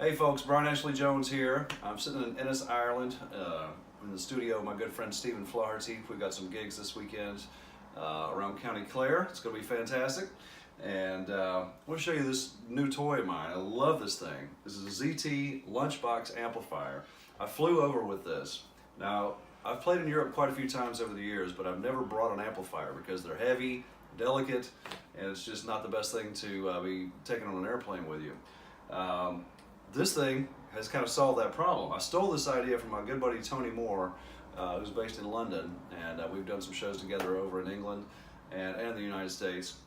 Hey folks, Brian Ashley Jones here. I'm sitting in Ennis, Ireland, in the studio with my good friend Stephen Flaherty. We've got some gigs this weekend around County Clare. It's going to be fantastic. And I want to show you this new toy of mine. I love this thing. This is a ZT Lunchbox amplifier. I flew over with this. Now, I've played in Europe quite a few times over the years, but I've never brought an amplifier because they're heavy, delicate, and it's just not the best thing to be taking on an airplane with you. This thing has kind of solved that problem. I stole this idea from my good buddy Tony Moore, who's based in London, and we've done some shows together over in England and the United States.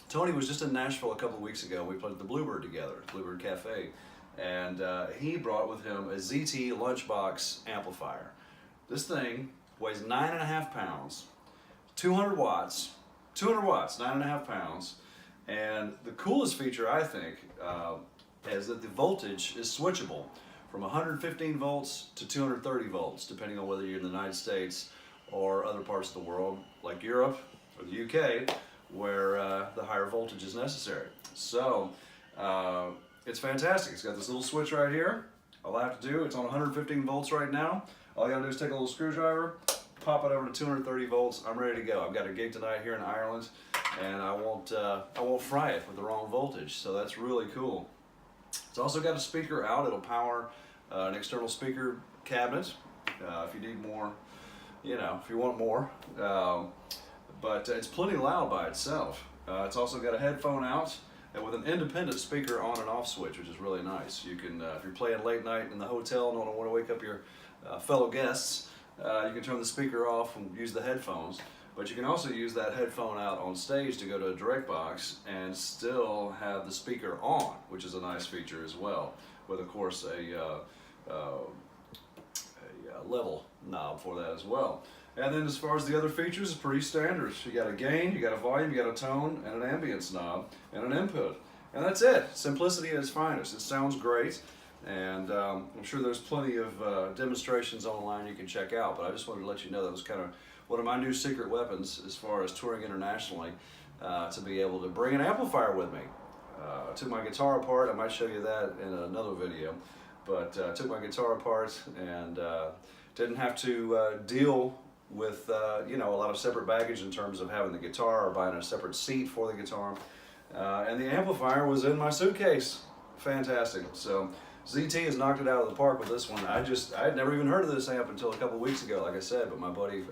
Tony was just in Nashville a couple of weeks ago. We played at the Bluebird together, Bluebird Cafe, and he brought with him a ZT Lunchbox amplifier. This thing weighs 9.5 pounds, 200 watts, 9.5 pounds, and the coolest feature, I think, is that the voltage is switchable from 115 volts to 230 volts, depending on whether you're in the United States or other parts of the world, like Europe or the UK, where the higher voltage is necessary. So it's fantastic. It's got this little switch right here. All I have to do, it's on 115 volts right now. All you gotta do is take a little screwdriver, pop it over to 230 volts. I'm ready to go. I've got a gig tonight here in Ireland, and I won't fry it with the wrong voltage. So that's really cool. It's also got a speaker out. It'll power an external speaker cabinet if you need more, if you want more. But it's plenty loud by itself. It's also got a headphone out and with an independent speaker on and off switch, which is really nice. You can, if you're playing late night in the hotel and don't want to wake up your fellow guests, you can turn the speaker off and use the headphones. But you can also use that headphone out on stage to go to a direct box and still have the speaker on, which is a nice feature as well, with of course a level knob for that as well. And then as far as the other features, it's pretty standard. You got a gain, you got a volume, you got a tone, and an ambience knob, and an input. And that's it. Simplicity at its finest. It sounds great. And I'm sure there's plenty of demonstrations online you can check out, but I just wanted to let you know that was kind of one of my new secret weapons as far as touring internationally, to be able to bring an amplifier with me. I took my guitar apart. I might show you that in another video, but I took my guitar apart and didn't have to deal with a lot of separate baggage in terms of having the guitar or buying a separate seat for the guitar. And the amplifier was in my suitcase. Fantastic. So ZT has knocked it out of the park with this one. I had never even heard of this amp until a couple weeks ago, like I said, but my buddy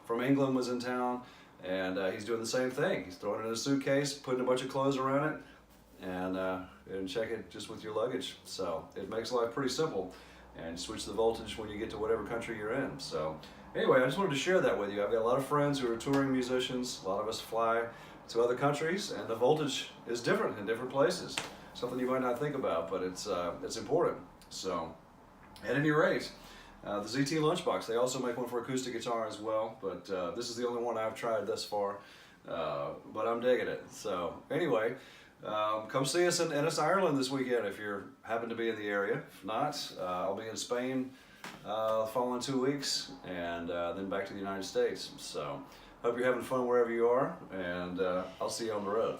from England was in town, and he's doing the same thing. He's throwing it in a suitcase, putting a bunch of clothes around it, and check it just with your luggage. So it makes life pretty simple, and switch the voltage when you get to whatever country you're in. So anyway, I just wanted to share that with you. I've got a lot of friends who are touring musicians. A lot of us fly to other countries, and the voltage is different in different places. Something you might not think about, but it's important. So, at any rate, the ZT Lunchbox, they also make one for acoustic guitar as well, but this is the only one I've tried thus far, but I'm digging it. So, anyway, come see us in Ennis, Ireland this weekend if you happen to be in the area. If not, I'll be in Spain the following 2 weeks, and then back to the United States. So, hope you're having fun wherever you are, and I'll see you on the road.